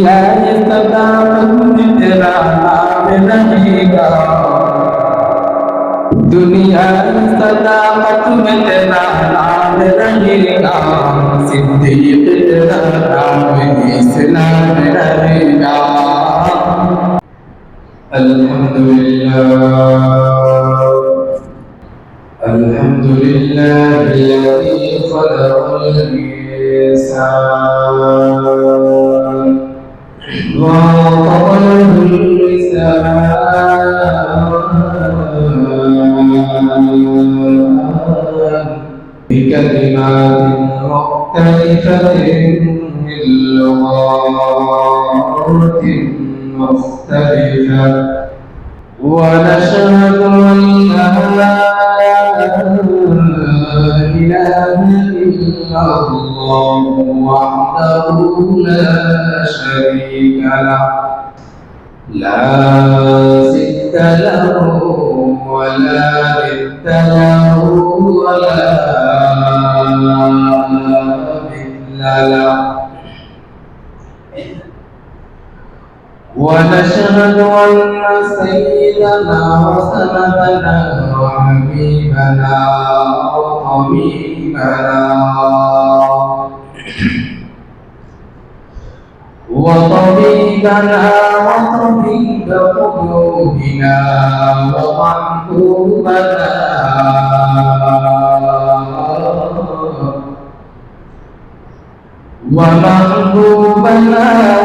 सदाकत में तेरा नाम रहेगा, दुनिया सदाकत में तेरा नाम रहेगा, सिद्दीक तेरा नाम इस्लाम रहेगा। अल्हम्दुलिल्लाह الذي خلق الإنسان وخلق اللسان بكلمات مختلفة من لغات مختلفة، ونشهد أن لا إله إلا الله وحده لا شريك له، لا ضد له ولا ند له ولا مثل له، ونشهد أن سيدنا وسندنا وحبيبنا وطبيبنا وطبيب قلوبنا ومحبوبنا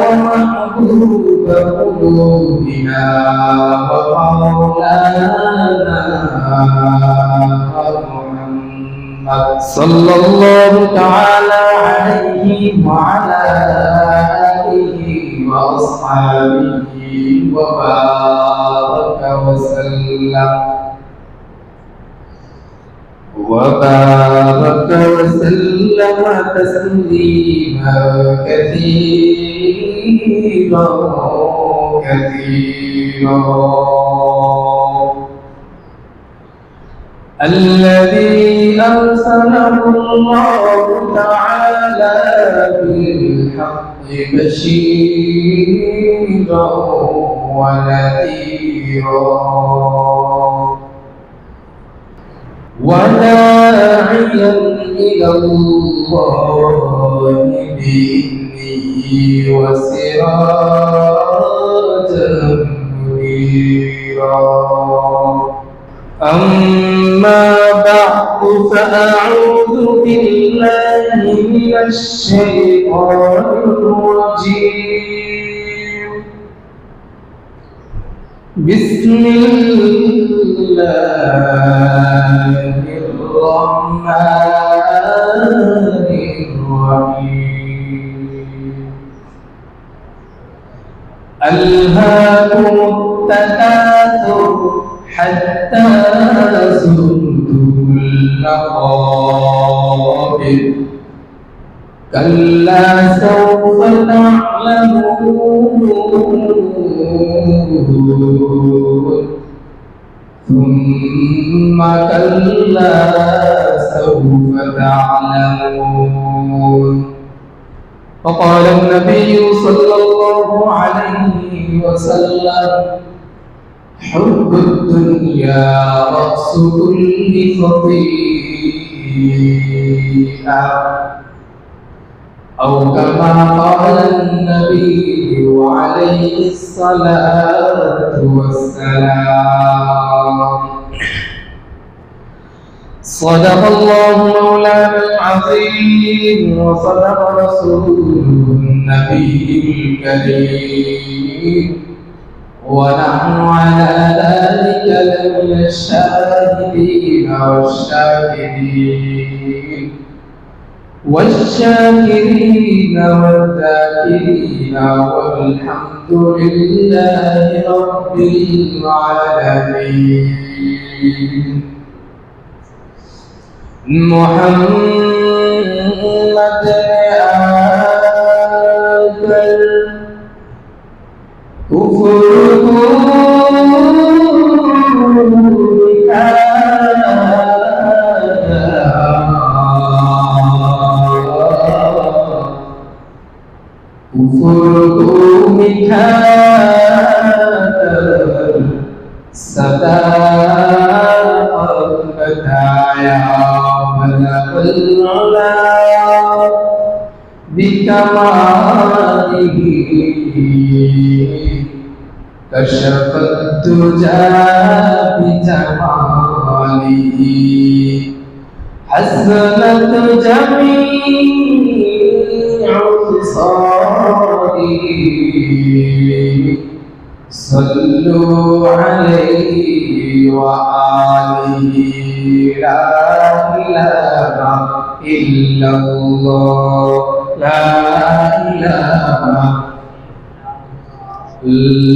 ومحبوب قلوبنا ومولانا محمد صلى الله تعالى عليه وعلى آله وأصحابه وبارك وسلم تسليما كثيرا الذي أرسله الله تعالى بالحق بشيرا ونذيرا وداعيا إلى الله بإذنه وسراجا منيرا. أما بعد فأعوذ بالله من الشيطان الرجيم. بسم الله الرحمن الرحيم. ألهاكم التكاثر حتى زرتم المقابر، كلا سوف تعلمون ثم كلا سوف تعلمون. وقال النبي صلى الله عليه وسلم: حب الدنيا رأس كل خطيئة، أو كما قال النبي عليه الصلاة والسلام. صدق الله مولانا العظيم وصدق رسوله النبي الكريم، ونحن على ذلك لمن الشاهدين والشاكرين والذاكرين، والحمد لله رب العالمين. محمد آدم كفركم মিঠা सदा बताया बलगुल्ला बिकमालिही कशफत तुजा बिजमालिही हसनत जमीउ खिसालिही सल्लु अलैहि व आलिहि ला इलाहा इल्लल्लाह ला इलाहा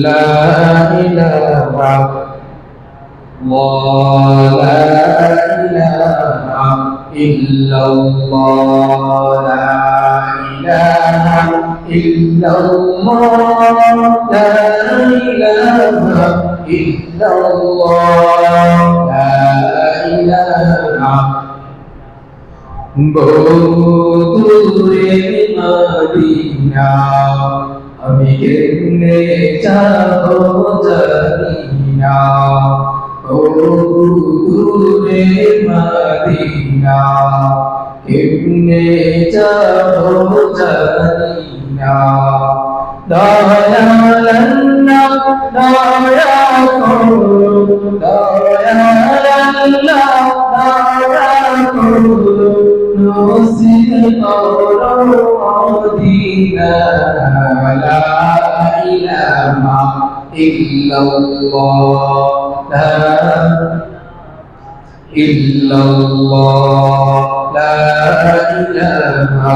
ला इलाहा ला इलाहा इल्लल्लाह ला इलाहा इल्लल्लाह ला इलाहा इल्लल्लाह ला इलाहा दूरे मदीना আমি কেমনে যাবো জানিনা ও দূরে মদিনা কেমনে যাবো জানিনা দয়ালাল্লাহ দয়া করো দয়ালাল্লাহ দয়া করো নসিব করো মদিনা লা ইলাহা ইল্লাল্লাহ লা ইল্লাল্লাহ লা ইলাহা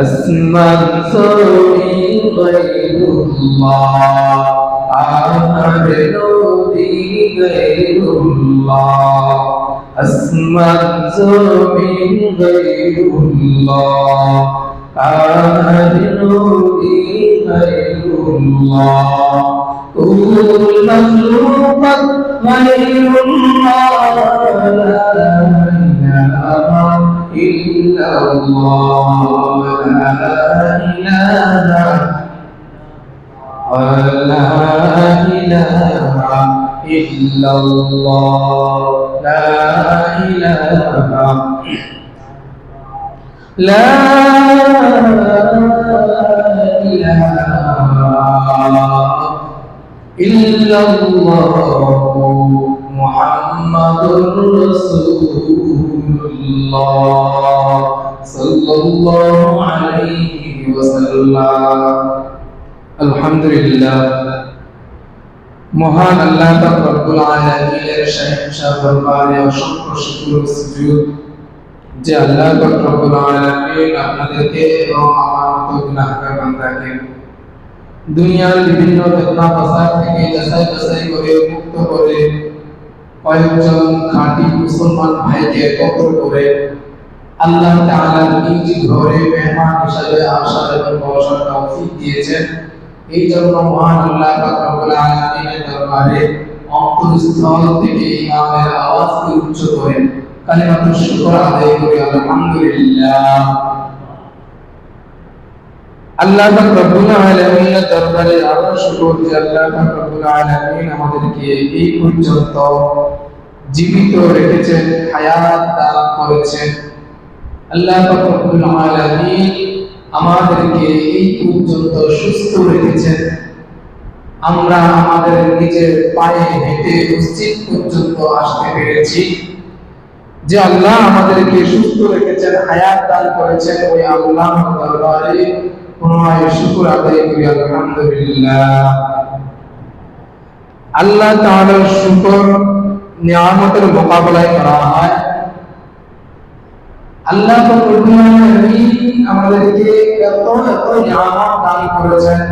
আসমান জমিন গায়রুল্লাহ আমার নবী গায়রুল্লাহ আসমান জমিন গায়রুল্লাহ আমার নবী গায়রুল্লাহ কুল মাখলুকাত গায়রুল্লাহ লা ইলাহা ইল্লাল্লাহ লা ইলাহা লা ইলাহা ইল্লাল্লাহ লা ইলাহা لا إله إلا الله محمد رسول الله صلى الله عليه وسلم الحمد لله মহান আল্লাহ পাক রব্বুল আলামিনের শাহ দরবারে অসংখ্য শুকর ও সুজুদ যে আল্লাহ পাক রব্বুল আলামিন আপনাদেরকে এবং আমার মতো গুনাহগার বান্দাকে দুনিয়ার বিভিন্ন ফিতনা ফাসাদ থেকে যাচাই করে মুক্ত করে কয়েকজন খাঁটি মুসলমান ভাইকে একত্র করে আল্লাহ তাআলার নিজ ঘরে মেহমান হিসেবে আসার এবং বসার তৌফিক দিয়েছেন। এই জন্য মহান আল্লাহ পাক রব্বুল আলামিনের দরবারে অন্তরস্থল থেকে ইমামের আওয়াজকে উচ্চ করে কালিমাতুল শুকর আদায় করি আলহামদুলিল্লাহ। আল্লাহ পাক রব্বুল আলামিনের দরবারে আরো শুকর যে আল্লাহ পাক রব্বুল আলামিন আমাদেরকে এই পর্যন্ত জীবিত রেখেছেন, হায়াত দান করেছেন। আল্লাহ পাক রব্বুল আলামিন আমাদেরকে এই পর্যন্ত সুস্থ রেখেছেন। আমরা আমাদের নিজের পায়ে হেঁটে মসজিদ পর্যন্ত আসতে পেরেছি। যে আল্লাহ আমাদেরকে সুস্থ রেখেছেন, হায়াত দান করেছেন, ওই আল্লাহর দরবারে পুনরায় শুকর আদায় করি আলহামদুলিল্লাহ। আল্লাহ তাআলার শুকর নিয়ামতের মোকাবেলায় করা হয়। আল্লাহ রব্বুল আলামিন আমাদেরকে এত নিয়ামত দান করেছেন,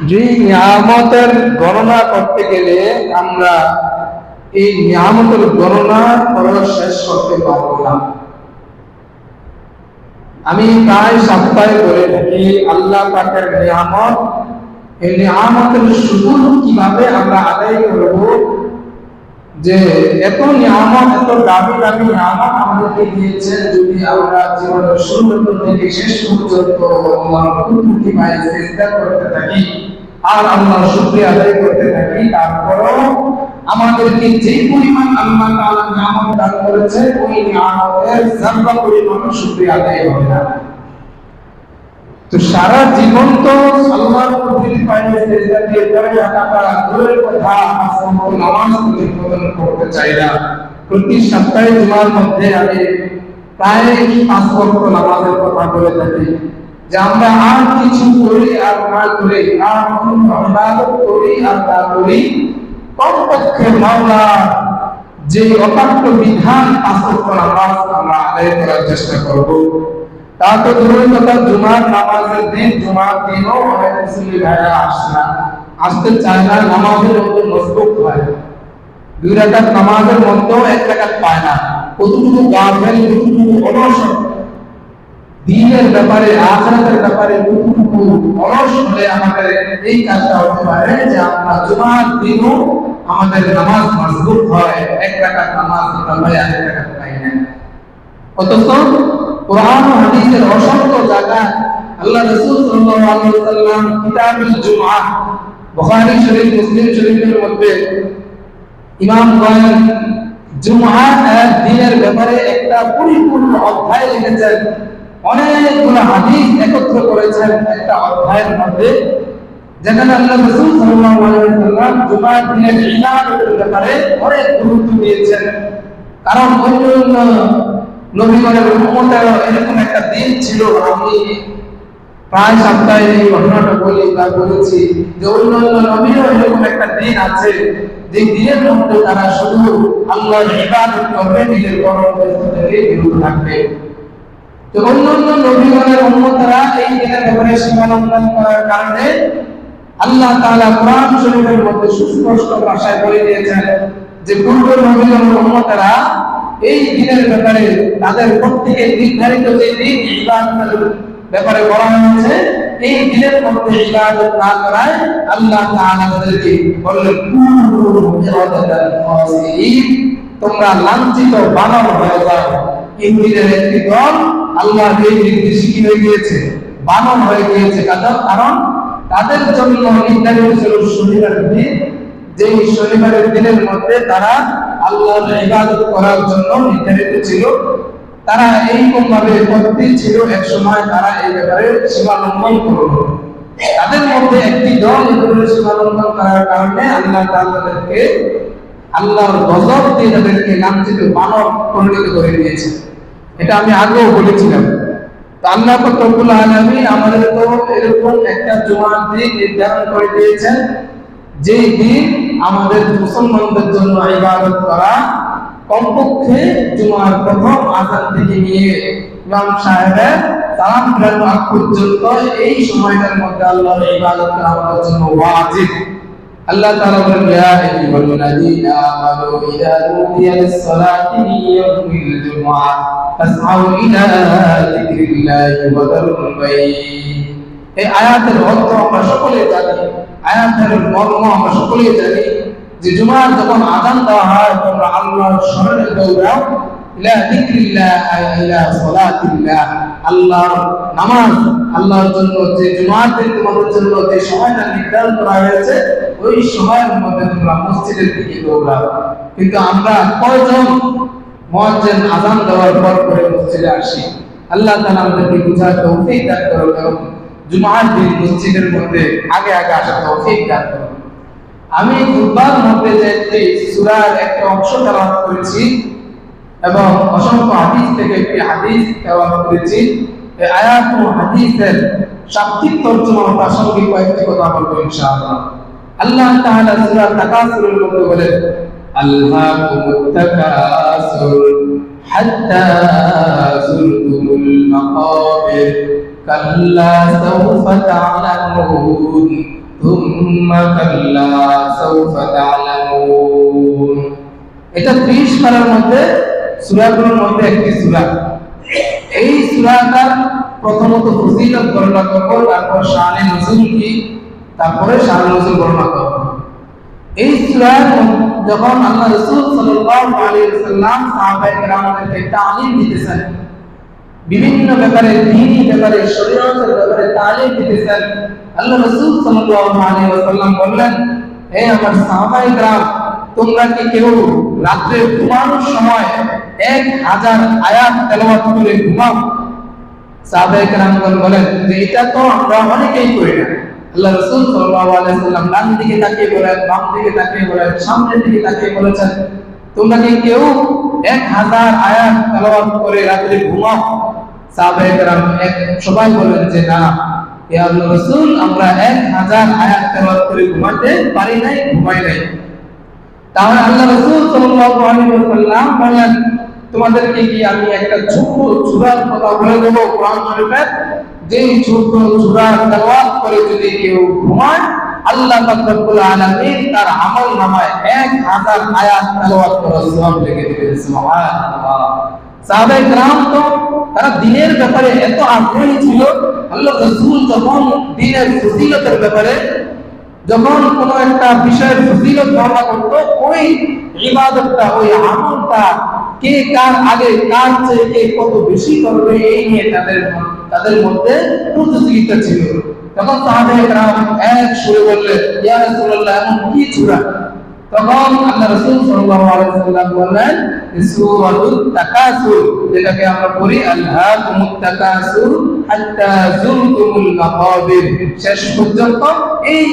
যে নিয়ামতের গণনা করতে গেলে আমরা এই নিয়ামতের গণনা করা শেষ করতে পারবো না। আমি প্রায় সপ্তাহে বলে থাকি আল্লাহ পাকের নিয়ামত, এই নিয়ামতের শুকর কিভাবে আমরা আদায় করব, যে এত নিয়ামত, এত দামি দামি নিয়ামত আমাদেরকে দিয়েছেন, যদি আমরা জীবনের শুরু থেকে শেষ পর্যন্ত আল্লাহর কুদরতি পায়ে সিজদা করতে থাকি আর আল্লাহর শুকরিয়া আদায় করতে থাকি, তারপরও আমাদেরকে যে পরিমাণ আল্লাহ তাআলা নিয়ামত দান করেছে ওই নিয়ামতের যারা পরিমাণ শুকরিয়া আদায় হবে না। তো সারা জীবন তো আল্লাহর কুদরতি পায়ে সিজদা দিয়ে পড়ে থাকাটা দূরের কথা, আসমানে নামাজ প্রতিপাদন করতে চাই না। প্রতি সপ্তাহে জুমার মধ্যে আমি প্রায় 5 ওয়াক্ত নামাজের কথা বলে থাকি, যে আমরা আর কিছু করি আর না করি, আর কোনো ইবাদত করি আর না করি, কমপক্ষে মাওলা যে অকাট্য বিধান 5 ওয়াক্ত নামাজ আমরা আদায় করার চেষ্টা করব। তা তো দূরের কথা, জুমার নামাজের দিন, জুমার দিনও অনেক মুসলিম ভাইরা আসতে চায় না, নামাজের মধ্যে মজবুত হয়, 2 রাকাত নামাজের মধ্যেও 1 রাকাত পায় না। কতটুকু গাফেল, কতটুকু অলস দ্বীনের ব্যাপারে, আখিরাতের ব্যাপারে কতটুকু অলস হলে আমাদের এই কাজটা হতে পারে যে আমরা জুমার দিনও আমাদের নামাজ মজবুত হয়, 1 রাকাত নামাজ আমরা 1 রাকাত পাই না। অথচ কোরআন ও হাদিসের অসংখ্য জায়গায় আল্লাহ রাসূল সাল্লাল্লাহু আলাইহি ওয়াসাল্লাম কিতাবুল জুমআহ, বুখারী শরীফ, মুসলিম শরীফের মধ্যে ইমাম গয়েন জুমআর দিনের ব্যাপারে একটা পরিপূর্ণ অধ্যায় লিখেছেন, অনেকগুলো হাদিস একত্র করেছেন একটা অধ্যায়ের মধ্যে, যেখানে আল্লাহ রাসূল সাল্লাল্লাহু আলাইহি ওয়াসাল্লাম জুমআর দিনের ইবাদতের ব্যাপারে অনেক গুরুত্ব দিয়েছেন। কারণ অন্যান্য নবীগণের উম্মতের এরকম একটা দিন ছিল, আমি প্রায় সপ্তাহে এই ঘটনাটা বলেছি যে অন্যান্য নবীরও এরকম একটা দিন আছে যে দিনের মধ্যে তারা শুধু আল্লাহর ইবাদত করবে, নিজের কর্মব্যস্ততা থেকে বিরত থাকবে। তো অন্যান্য নবীগণের উম্মতরা এই দিনের ব্যাপারে সীমালঙ্ঘন করার কারণে আল্লাহ তাআলা কোরআন শরীফের মধ্যে সুস্পষ্ট ভাষায় বলে দিয়েছেন যে পূর্ব নবীগণের উম্মতরা এই দিনের ব্যাপারে তাদের প্রত্যেকের নির্ধারিত যে দিন ইবাদতের ব্যাপারে বলা হয়েছে, এই দিনের মধ্যে ইবাদত না করায় আল্লাহ তাআলা তাদেরকে বললেন তোমরা লাঞ্ছিত বানর হয়ে যাও। ইহুদীদের একটি দল আল্লাহর এই নির্দেশ কি হয়ে গিয়েছে, বানর হয়ে গিয়েছে, কারণ তাদের জন্য নির্ধারিত ছিল শনিবারের দিন, যে শনিবারের দিনের মধ্যে তারা আল্লাহর ইবাদত করার জন্য নির্ধারিত ছিল। তারা এইরকম ভাবে উপস্থিত ছিল, এক সময় তারা এই ব্যাপারে সীমা লঙ্ঘন করলো। তাদের মধ্যে একটি দল এভাবে সীমা লঙ্ঘন করার কারণে আল্লাহ তাদেরকে আল্লাহর গজব দিয়ে তাদেরকে লাঞ্ছিত বানর পরিণত করে দিয়েছে। এটা আমি আগেও বলেছিলাম। তো আল্লাহ পাক রব্বুল আলামিন আমাদের তো এরকম একটা জুমার দিন নির্ধারণ করে দিয়েছেন, যেই দিন আমাদের মুসলমানদের জন্য ইবাদত করা কমপক্ষে জুমার প্রথম আযান থেকে নিয়ে ইমাম সাহেবের সালাম ফেরানো আগ পর্যন্ত এই সময়টার মধ্যে আল্লাহর ইবাদত করা আমাদের জন্য ওয়াজিব। আল্লাহ তাআলা বলেন, ইয়া আইয়ুহাল্লাযীনা আমানু ইযা নুদিয়া লিস-সালাতি মিন ইয়াউমিল জুমআহ ফাসআউ ইলা যিকরিল্লাহি ওয়া যারুল বাইন। এই আয়াতের অর্থ আমরা সকলে জানি, আয়াতের মর্ম আমরা সকলেই জানি যে জুমার যখন আযান দেওয়া হয় তোমরা আল্লাহর স্মরণে দৌড়াও, ইলা যিকরিল্লাহ ইলা সালাতিল্লাহ, আল্লাহর নামাজ, আল্লাহর জন্য যে জুমার দিন তোমাদের জন্য যে সময়টা নির্ধারণ করা হয়েছে ওই সময়ের মধ্যে তোমরা মসজিদের দিকে দৌড়াও। কিন্তু আমরা কয়জন মুয়াজ্জিন আযান দেওয়ার পর করে মসজিদে আসি? আল্লাহ তাআলা আমাদেরকে বুঝার তৌফিক দান করুন এবং জুমার দিন মসজিদের মধ্যে আগে আগে আসার তৌফিক দান করুন। আমি খুতবার মধ্যে যে সূরার একটা অংশ তেলাওয়াত করেছি এবং অসংখ্য হাদিস থেকে একটি হাদিস তেলাওয়াত করেছি, এই আয়াত ও হাদিসের শাব্দিক তরজমা ও প্রাসঙ্গিক কয়েকটি কথা বলবো ইনশাআল্লাহ। আল্লাহ তাআলা সূরা তাকাসুরের মধ্যে বলেন, আল্লাহুমুত তাকাসুর হাত্তা যুরতুমুল মাকাবির কাল্লা সাওফা তা'লামুন থুম্মা কাল্লা সাওফা তা'লামুন। এটা 30 পারার মধ্যে সূরাগুলোর মধ্যে একটি সূরা। এই সূরাটার প্রথমত ফজিলত বর্ণনা করব, তারপর শানে নজুল কি, তারপরে শানে নজুল বর্ণনা করব। এই সূরার যখন আল্লাহ রাসূল সাল্লাল্লাহু আলাইহি ওয়াসাল্লাম সাহাবায়ে কেরামদেরকে তালিম দিতেছেন, বিভিন্ন ব্যাপারে, দ্বীনি ব্যাপারে, শরীয়তের ব্যাপারে তালিম দিতেছেন, আল্লাহ রাসূল সাল্লাল্লাহু আলাইহি ওয়াসাল্লাম বললেন, হে আমার সাহাবায়ে কেরাম, তোমরা কি কেউ রাতে ঘুমানোর সময় 1000 আয়াত তেলাওয়াত করে ঘুমাও? সাহাবায়ে কেরামগণ বলেন যে এটা তো আমরা অনেকেই করি না। আল্লাহ রাসূল সাল্লাল্লাহু আলাইহি ওয়াসাল্লাম ডান দিকে তাকিয়ে বলেন, বাম দিকে তাকিয়ে বলেন, সামনের দিকে তাকিয়ে বলেছেন, তোমরা কি কেউ 1000 আয়াত তেলাওয়াত করে রাতে ঘুমাও? সাহাবায়ে কেরাম সবাই বলেন যে না, ইয়া আল্লাহর রাসূল, আমরা 1000 আয়াত তেলাওয়াত করে ঘুমাতে পারি নাই, ঘুমাই নাই। তাহলে আল্লাহ রাসূল সাল্লাল্লাহু আলাইহি ওয়াসাল্লাম বলেন, তোমাদেরকে কি আমি একটা ছোট সূরার কথা বলে দেব কোরআন শরীফের, যেই ছোট সূরা তেলাওয়াত করে যদি কেউ ঘুমায়, আল্লাহ পাক রব্বুল আলামিন তার আমলনামায় 1000 আয়াত তেলাওয়াত করার সওয়াব লিখে দিবেন। সুবহানাল্লাহ। সাহাবায়ে কেরাম তো তারা দ্বীনের ব্যাপারে এত আগ্রহী ছিল, আল্লাহ রাসূল যখন দ্বীনের ফজিলতের ব্যাপারে, যখন কোন একটা বিষয়ের ফজিলত বর্ণনা করত, ওই ইবাদতটা, ওই আমলটা কে কার আগে, কার চেয়ে কে কত বেশি করবে, এই নিয়ে তাদের মধ্যে প্রতিযোগিতা ছিল। তখন সাহাবায়ে কেরাম এক সুরে বললেন, ইয়া রাসূলুল্লাহ, এমন কি সূরা? তখন আল্লাহ রাসূল সাল্লাল্লাহু আলাইহি ওয়াসাল্লাম বললেন, সূরাতুত তাকাসুর, যেটাকে আমরা পড়ি আলহাকুমুত তাকাসুর হাত্তা যুরতুমুল মাকাবির, শেষ পর্যন্ত এই